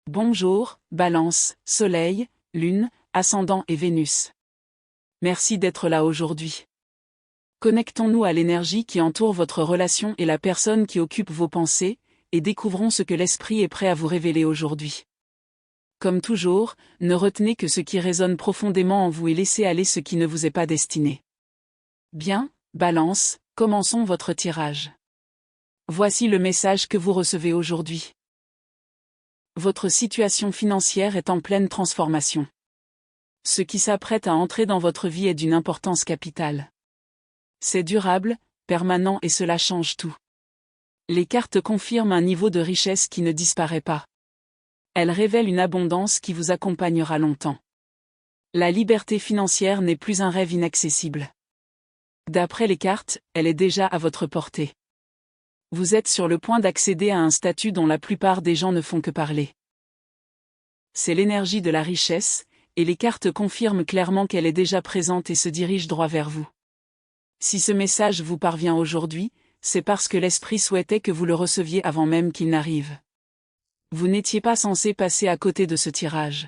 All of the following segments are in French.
Bonjour, Balance, Soleil, Lune, Ascendant et Vénus. Merci d'être là aujourd'hui. Connectons-nous à l'énergie qui entoure votre relation et la personne qui occupe vos pensées, et découvrons ce que l'esprit est prêt à vous révéler aujourd'hui. Comme toujours, ne retenez que ce qui résonne profondément en vous et laissez aller ce qui ne vous est pas destiné. Bien, Balance, commençons votre tirage. Voici le message que vous recevez aujourd'hui. Votre situation financière est en pleine transformation. Ce qui s'apprête à entrer dans votre vie est d'une importance capitale. C'est durable, permanent et cela change tout. Les cartes confirment un niveau de richesse qui ne disparaît pas. Elles révèlent une abondance qui vous accompagnera longtemps. La liberté financière n'est plus un rêve inaccessible. D'après les cartes, elle est déjà à votre portée. Vous êtes sur le point d'accéder à un statut dont la plupart des gens ne font que parler. C'est l'énergie de la richesse, et les cartes confirment clairement qu'elle est déjà présente et se dirige droit vers vous. Si ce message vous parvient aujourd'hui, c'est parce que l'esprit souhaitait que vous le receviez avant même qu'il n'arrive. Vous n'étiez pas censé passer à côté de ce tirage.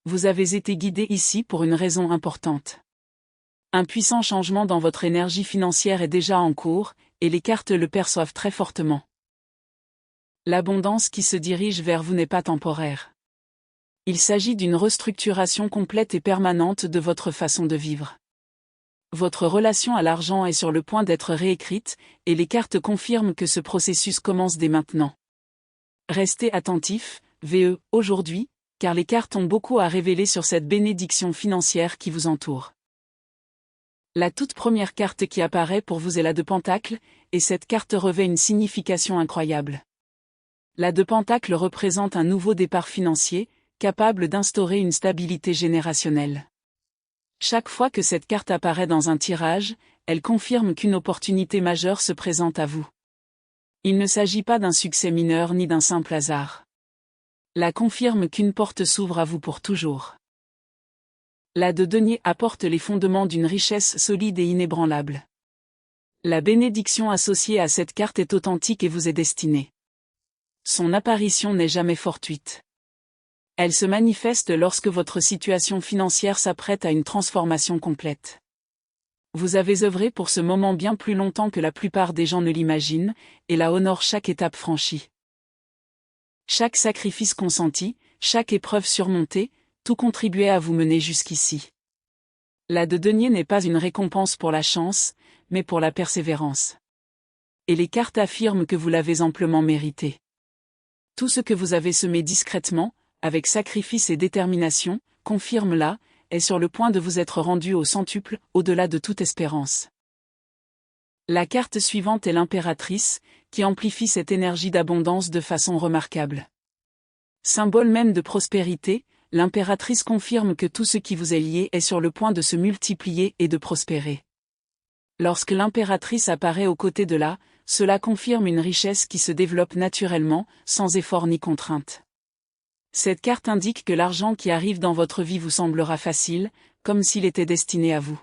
Vous avez été guidé ici pour une raison importante. Un puissant changement dans votre énergie financière est déjà en cours, et les cartes le perçoivent très fortement. L'abondance qui se dirige vers vous n'est pas temporaire. Il s'agit d'une restructuration complète et permanente de votre façon de vivre. Votre relation à l'argent est sur le point d'être réécrite, et les cartes confirment que ce processus commence dès maintenant. Restez attentifs, VE, aujourd'hui, car les cartes ont beaucoup à révéler sur cette bénédiction financière qui vous entoure. La toute première carte qui apparaît pour vous est la de Pentacle, et cette carte revêt une signification incroyable. La de Pentacle représente un nouveau départ financier, capable d'instaurer une stabilité générationnelle. Chaque fois que cette carte apparaît dans un tirage, elle confirme qu'une opportunité majeure se présente à vous. Il ne s'agit pas d'un succès mineur ni d'un simple hasard. La confirme qu'une porte s'ouvre à vous pour toujours. La de denier apporte les fondements d'une richesse solide et inébranlable. La bénédiction associée à cette carte est authentique et vous est destinée. Son apparition n'est jamais fortuite. Elle se manifeste lorsque votre situation financière s'apprête à une transformation complète. Vous avez œuvré pour ce moment bien plus longtemps que la plupart des gens ne l'imaginent, et la honore chaque étape franchie. Chaque sacrifice consenti, chaque épreuve surmontée, tout contribuait à vous mener jusqu'ici. La de denier n'est pas une récompense pour la chance, mais pour la persévérance. Et les cartes affirment que vous l'avez amplement mérité. Tout ce que vous avez semé discrètement, avec sacrifice et détermination, confirme-la, est sur le point de vous être rendu au centuple, au-delà de toute espérance. La carte suivante est l'impératrice, qui amplifie cette énergie d'abondance de façon remarquable. Symbole même de prospérité, l'impératrice confirme que tout ce qui vous est lié est sur le point de se multiplier et de prospérer. Lorsque l'impératrice apparaît aux côtés de la, cela confirme une richesse qui se développe naturellement, sans effort ni contrainte. Cette carte indique que l'argent qui arrive dans votre vie vous semblera facile, comme s'il était destiné à vous.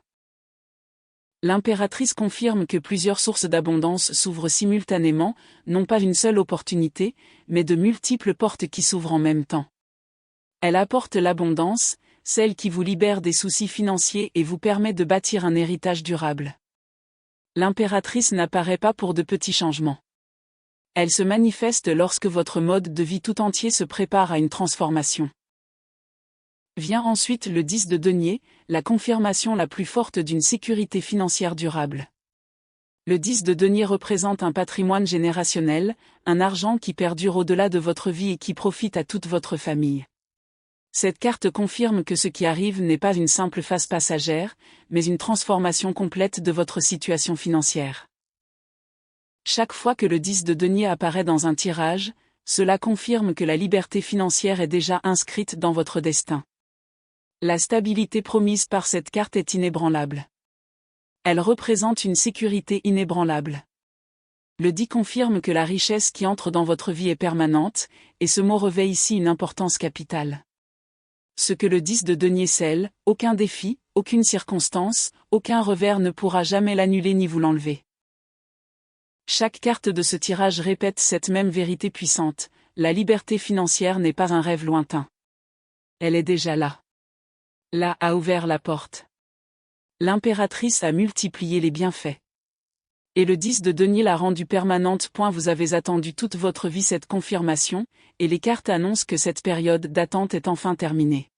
L'impératrice confirme que plusieurs sources d'abondance s'ouvrent simultanément, non pas une seule opportunité, mais de multiples portes qui s'ouvrent en même temps. Elle apporte l'abondance, celle qui vous libère des soucis financiers et vous permet de bâtir un héritage durable. L'impératrice n'apparaît pas pour de petits changements. Elle se manifeste lorsque votre mode de vie tout entier se prépare à une transformation. Vient ensuite le 10 de denier, la confirmation la plus forte d'une sécurité financière durable. Le 10 de denier représente un patrimoine générationnel, un argent qui perdure au-delà de votre vie et qui profite à toute votre famille. Cette carte confirme que ce qui arrive n'est pas une simple phase passagère, mais une transformation complète de votre situation financière. Chaque fois que le 10 de denier apparaît dans un tirage, cela confirme que la liberté financière est déjà inscrite dans votre destin. La stabilité promise par cette carte est inébranlable. Elle représente une sécurité inébranlable. Le 10 confirme que la richesse qui entre dans votre vie est permanente, et ce mot revêt ici une importance capitale. Ce que le 10 de denier scelle, aucun défi, aucune circonstance, aucun revers ne pourra jamais l'annuler ni vous l'enlever. Chaque carte de ce tirage répète cette même vérité puissante, la liberté financière n'est pas un rêve lointain. Elle est déjà là. Là a ouvert la porte. L'impératrice a multiplié les bienfaits. Et le 10 de denier l'a rendue permanente. Vous avez attendu toute votre vie cette confirmation, et les cartes annoncent que cette période d'attente est enfin terminée.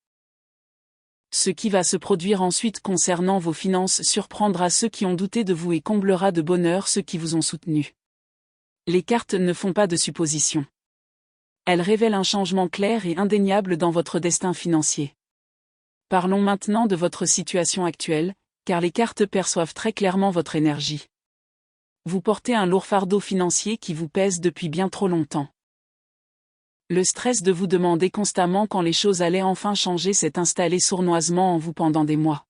Ce qui va se produire ensuite concernant vos finances surprendra ceux qui ont douté de vous et comblera de bonheur ceux qui vous ont soutenu. Les cartes ne font pas de suppositions. Elles révèlent un changement clair et indéniable dans votre destin financier. Parlons maintenant de votre situation actuelle, car les cartes perçoivent très clairement votre énergie. Vous portez un lourd fardeau financier qui vous pèse depuis bien trop longtemps. Le stress de vous demander constamment quand les choses allaient enfin changer s'est installé sournoisement en vous pendant des mois.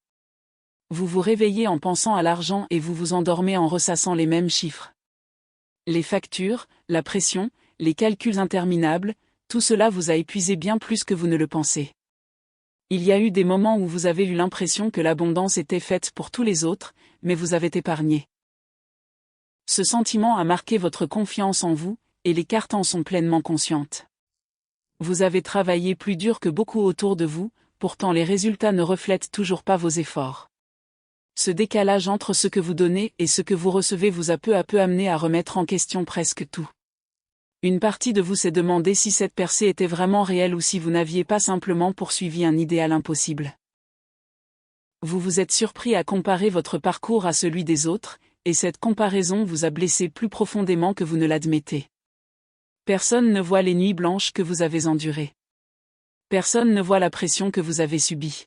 Vous vous réveillez en pensant à l'argent et vous vous endormez en ressassant les mêmes chiffres. Les factures, la pression, les calculs interminables, tout cela vous a épuisé bien plus que vous ne le pensez. Il y a eu des moments où vous avez eu l'impression que l'abondance était faite pour tous les autres, mais vous avez épargné. Ce sentiment a marqué votre confiance en vous, et les cartes en sont pleinement conscientes. Vous avez travaillé plus dur que beaucoup autour de vous, pourtant les résultats ne reflètent toujours pas vos efforts. Ce décalage entre ce que vous donnez et ce que vous recevez vous a peu à peu amené à remettre en question presque tout. Une partie de vous s'est demandé si cette percée était vraiment réelle ou si vous n'aviez pas simplement poursuivi un idéal impossible. Vous vous êtes surpris à comparer votre parcours à celui des autres, et cette comparaison vous a blessé plus profondément que vous ne l'admettez. Personne ne voit les nuits blanches que vous avez endurées. Personne ne voit la pression que vous avez subie.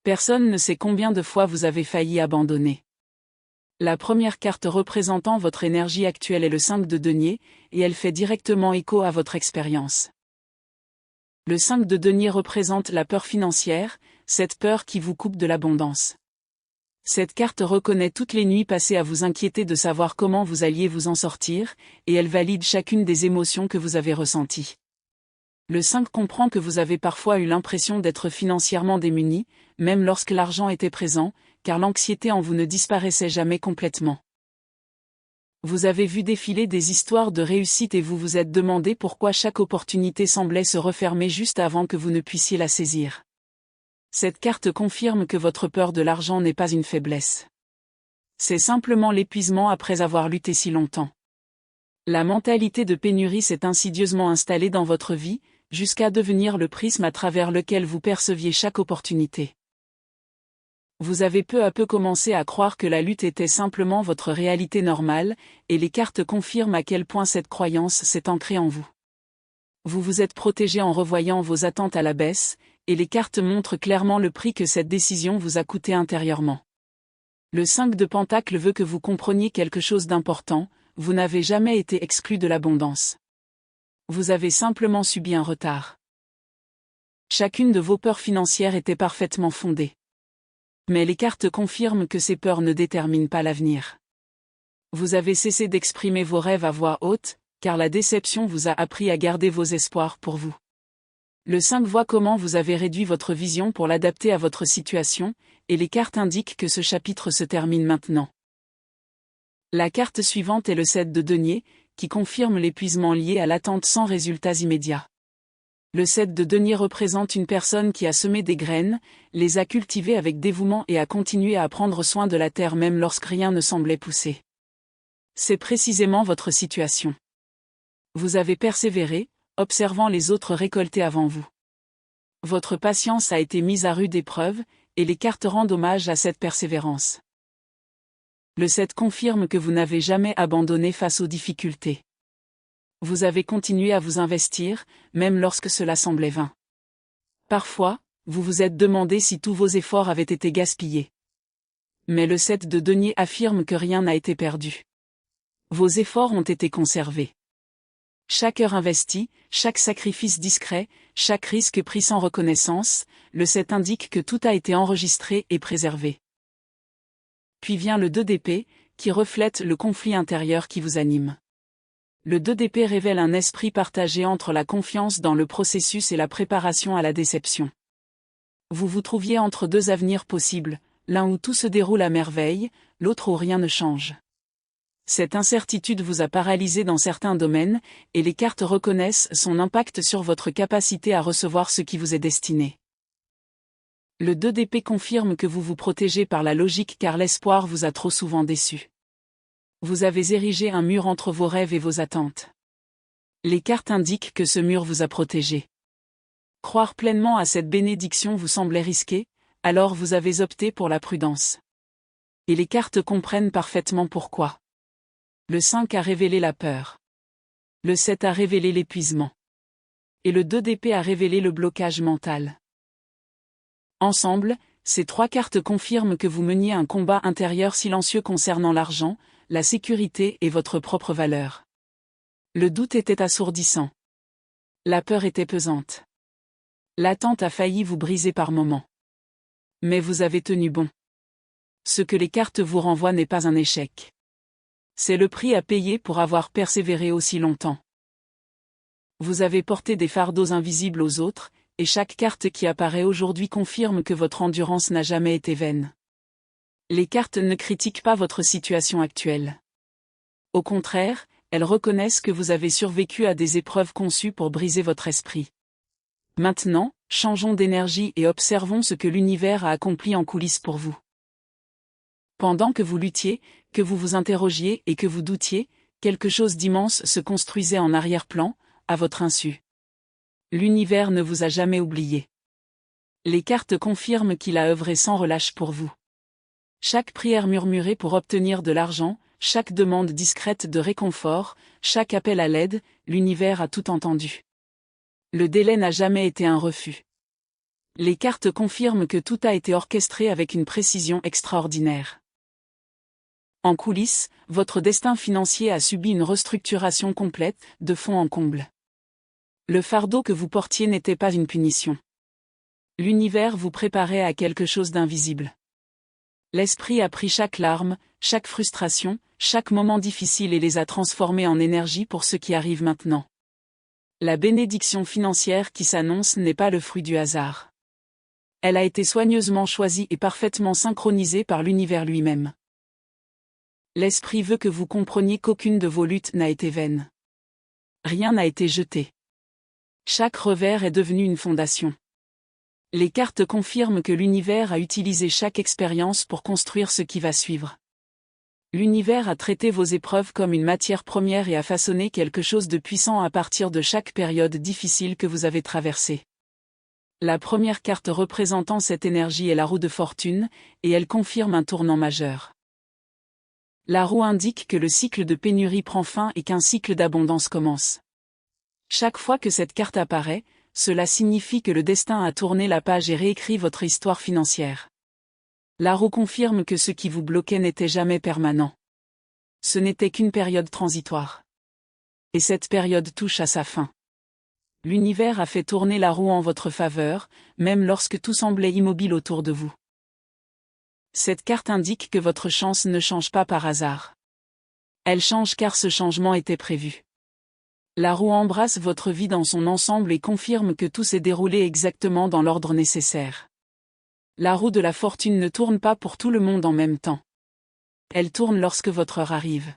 Personne ne sait combien de fois vous avez failli abandonner. La première carte représentant votre énergie actuelle est le 5 de denier, et elle fait directement écho à votre expérience. Le 5 de denier représente la peur financière, cette peur qui vous coupe de l'abondance. Cette carte reconnaît toutes les nuits passées à vous inquiéter de savoir comment vous alliez vous en sortir, et elle valide chacune des émotions que vous avez ressenties. Le 5 comprend que vous avez parfois eu l'impression d'être financièrement démuni, même lorsque l'argent était présent, car l'anxiété en vous ne disparaissait jamais complètement. Vous avez vu défiler des histoires de réussite et vous vous êtes demandé pourquoi chaque opportunité semblait se refermer juste avant que vous ne puissiez la saisir. Cette carte confirme que votre peur de l'argent n'est pas une faiblesse. C'est simplement l'épuisement après avoir lutté si longtemps. La mentalité de pénurie s'est insidieusement installée dans votre vie, jusqu'à devenir le prisme à travers lequel vous perceviez chaque opportunité. Vous avez peu à peu commencé à croire que la lutte était simplement votre réalité normale, et les cartes confirment à quel point cette croyance s'est ancrée en vous. Vous vous êtes protégé en revoyant vos attentes à la baisse, et les cartes montrent clairement le prix que cette décision vous a coûté intérieurement. Le 5 de Pentacle veut que vous compreniez quelque chose d'important, vous n'avez jamais été exclu de l'abondance. Vous avez simplement subi un retard. Chacune de vos peurs financières était parfaitement fondée. Mais les cartes confirment que ces peurs ne déterminent pas l'avenir. Vous avez cessé d'exprimer vos rêves à voix haute, car la déception vous a appris à garder vos espoirs pour vous. Le 5 voit comment vous avez réduit votre vision pour l'adapter à votre situation, et les cartes indiquent que ce chapitre se termine maintenant. La carte suivante est le 7 de denier, qui confirme l'épuisement lié à l'attente sans résultats immédiats. Le 7 de denier représente une personne qui a semé des graines, les a cultivées avec dévouement et a continué à prendre soin de la terre même lorsque rien ne semblait pousser. C'est précisément votre situation. Vous avez persévéré, observant les autres récolter avant vous. Votre patience a été mise à rude épreuve, et les cartes rendent hommage à cette persévérance. Le 7 confirme que vous n'avez jamais abandonné face aux difficultés. Vous avez continué à vous investir, même lorsque cela semblait vain. Parfois, vous vous êtes demandé si tous vos efforts avaient été gaspillés. Mais le 7 de denier affirme que rien n'a été perdu. Vos efforts ont été conservés. Chaque heure investie, chaque sacrifice discret, chaque risque pris sans reconnaissance, le 7 indique que tout a été enregistré et préservé. Puis vient le 2 d'épée, qui reflète le conflit intérieur qui vous anime. Le 2 d'épée révèle un esprit partagé entre la confiance dans le processus et la préparation à la déception. Vous vous trouviez entre deux avenirs possibles, l'un où tout se déroule à merveille, l'autre où rien ne change. Cette incertitude vous a paralysé dans certains domaines, et les cartes reconnaissent son impact sur votre capacité à recevoir ce qui vous est destiné. Le 2 d'épée confirme que vous vous protégez par la logique car l'espoir vous a trop souvent déçu. Vous avez érigé un mur entre vos rêves et vos attentes. Les cartes indiquent que ce mur vous a protégé. Croire pleinement à cette bénédiction vous semblait risqué, alors vous avez opté pour la prudence. Et les cartes comprennent parfaitement pourquoi. Le 5 a révélé la peur. Le 7 a révélé l'épuisement. Et le 2 d'épée a révélé le blocage mental. Ensemble, ces 3 cartes confirment que vous meniez un combat intérieur silencieux concernant l'argent, la sécurité et votre propre valeur. Le doute était assourdissant. La peur était pesante. L'attente a failli vous briser par moments. Mais vous avez tenu bon. Ce que les cartes vous renvoient n'est pas un échec. C'est le prix à payer pour avoir persévéré aussi longtemps. Vous avez porté des fardeaux invisibles aux autres, et chaque carte qui apparaît aujourd'hui confirme que votre endurance n'a jamais été vaine. Les cartes ne critiquent pas votre situation actuelle. Au contraire, elles reconnaissent que vous avez survécu à des épreuves conçues pour briser votre esprit. Maintenant, changeons d'énergie et observons ce que l'univers a accompli en coulisses pour vous. Pendant que vous luttiez, que vous vous interrogiez et que vous doutiez, quelque chose d'immense se construisait en arrière-plan, à votre insu. L'univers ne vous a jamais oublié. Les cartes confirment qu'il a œuvré sans relâche pour vous. Chaque prière murmurée pour obtenir de l'argent, chaque demande discrète de réconfort, chaque appel à l'aide, l'univers a tout entendu. Le délai n'a jamais été un refus. Les cartes confirment que tout a été orchestré avec une précision extraordinaire. En coulisses, votre destin financier a subi une restructuration complète, de fond en comble. Le fardeau que vous portiez n'était pas une punition. L'univers vous préparait à quelque chose d'invisible. L'esprit a pris chaque larme, chaque frustration, chaque moment difficile et les a transformés en énergie pour ce qui arrive maintenant. La bénédiction financière qui s'annonce n'est pas le fruit du hasard. Elle a été soigneusement choisie et parfaitement synchronisée par l'univers lui-même. L'esprit veut que vous compreniez qu'aucune de vos luttes n'a été vaine. Rien n'a été jeté. Chaque revers est devenu une fondation. Les cartes confirment que l'univers a utilisé chaque expérience pour construire ce qui va suivre. L'univers a traité vos épreuves comme une matière première et a façonné quelque chose de puissant à partir de chaque période difficile que vous avez traversée. La première carte représentant cette énergie est la roue de fortune, et elle confirme un tournant majeur. La roue indique que le cycle de pénurie prend fin et qu'un cycle d'abondance commence. Chaque fois que cette carte apparaît, cela signifie que le destin a tourné la page et réécrit votre histoire financière. La roue confirme que ce qui vous bloquait n'était jamais permanent. Ce n'était qu'une période transitoire. Et cette période touche à sa fin. L'univers a fait tourner la roue en votre faveur, même lorsque tout semblait immobile autour de vous. Cette carte indique que votre chance ne change pas par hasard. Elle change car ce changement était prévu. La roue embrasse votre vie dans son ensemble et confirme que tout s'est déroulé exactement dans l'ordre nécessaire. La roue de la fortune ne tourne pas pour tout le monde en même temps. Elle tourne lorsque votre heure arrive.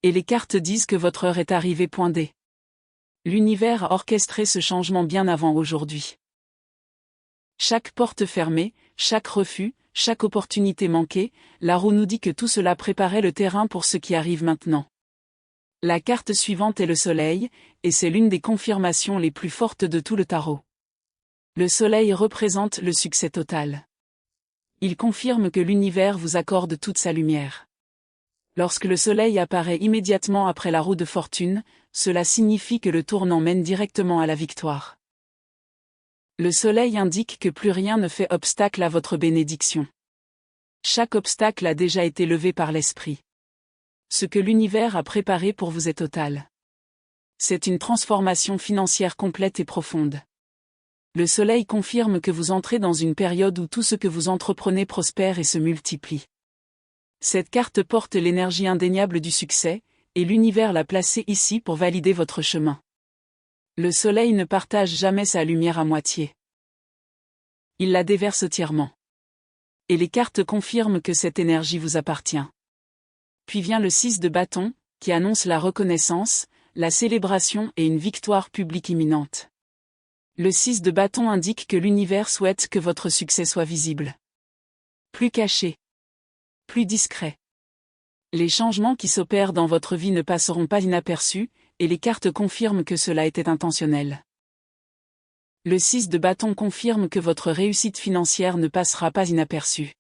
Et les cartes disent que votre heure est arrivée. D. L'univers a orchestré ce changement bien avant aujourd'hui. Chaque porte fermée, chaque refus, chaque opportunité manquée, la roue nous dit que tout cela préparait le terrain pour ce qui arrive maintenant. La carte suivante est le soleil, et c'est l'une des confirmations les plus fortes de tout le tarot. Le soleil représente le succès total. Il confirme que l'univers vous accorde toute sa lumière. Lorsque le soleil apparaît immédiatement après la roue de fortune, cela signifie que le tournant mène directement à la victoire. Le soleil indique que plus rien ne fait obstacle à votre bénédiction. Chaque obstacle a déjà été levé par l'esprit. Ce que l'univers a préparé pour vous est total. C'est une transformation financière complète et profonde. Le soleil confirme que vous entrez dans une période où tout ce que vous entreprenez prospère et se multiplie. Cette carte porte l'énergie indéniable du succès, et l'univers l'a placée ici pour valider votre chemin. Le soleil ne partage jamais sa lumière à moitié. Il la déverse entièrement. Et les cartes confirment que cette énergie vous appartient. Puis vient le 6 de bâton, qui annonce la reconnaissance, la célébration et une victoire publique imminente. Le 6 de bâton indique que l'univers souhaite que votre succès soit visible. Plus caché. Plus discret. Les changements qui s'opèrent dans votre vie ne passeront pas inaperçus, et les cartes confirment que cela était intentionnel. Le 6 de bâton confirme que votre réussite financière ne passera pas inaperçue.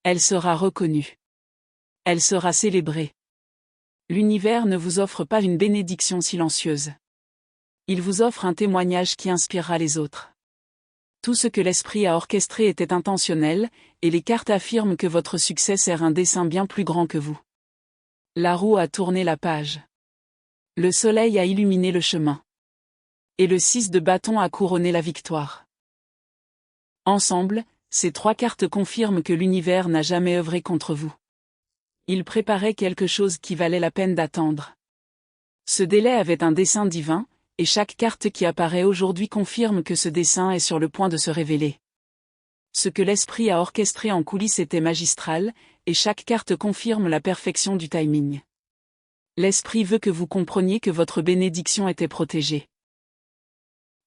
Elle sera reconnue. Elle sera célébrée. L'univers ne vous offre pas une bénédiction silencieuse. Il vous offre un témoignage qui inspirera les autres. Tout ce que l'esprit a orchestré était intentionnel, et les cartes affirment que votre succès sert un dessein bien plus grand que vous. La roue a tourné la page. Le soleil a illuminé le chemin. Et le 6 de bâton a couronné la victoire. Ensemble, ces 3 cartes confirment que l'univers n'a jamais œuvré contre vous. Il préparait quelque chose qui valait la peine d'attendre. Ce délai avait un dessein divin, et chaque carte qui apparaît aujourd'hui confirme que ce dessein est sur le point de se révéler. Ce que l'esprit a orchestré en coulisses était magistral, et chaque carte confirme la perfection du timing. L'esprit veut que vous compreniez que votre bénédiction était protégée.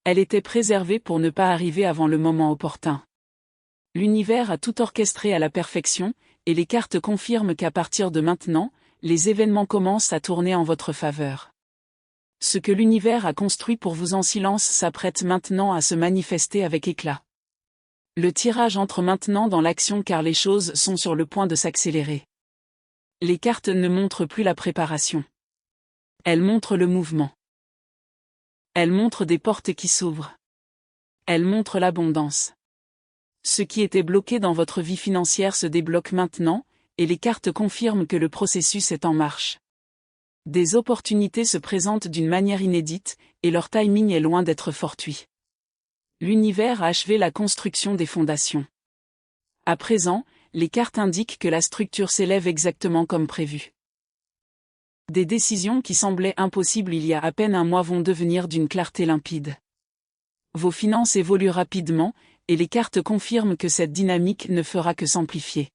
Elle était préservée pour ne pas arriver avant le moment opportun. L'univers a tout orchestré à la perfection, et les cartes confirment qu'à partir de maintenant, les événements commencent à tourner en votre faveur. Ce que l'univers a construit pour vous en silence s'apprête maintenant à se manifester avec éclat. Le tirage entre maintenant dans l'action car les choses sont sur le point de s'accélérer. Les cartes ne montrent plus la préparation. Elles montrent le mouvement. Elles montrent des portes qui s'ouvrent. Elles montrent l'abondance. Ce qui était bloqué dans votre vie financière se débloque maintenant, et les cartes confirment que le processus est en marche. Des opportunités se présentent d'une manière inédite, et leur timing est loin d'être fortuit. L'univers a achevé la construction des fondations. À présent, les cartes indiquent que la structure s'élève exactement comme prévu. Des décisions qui semblaient impossibles il y a à peine un mois vont devenir d'une clarté limpide. Vos finances évoluent rapidement, et les cartes confirment que cette dynamique ne fera que s'amplifier.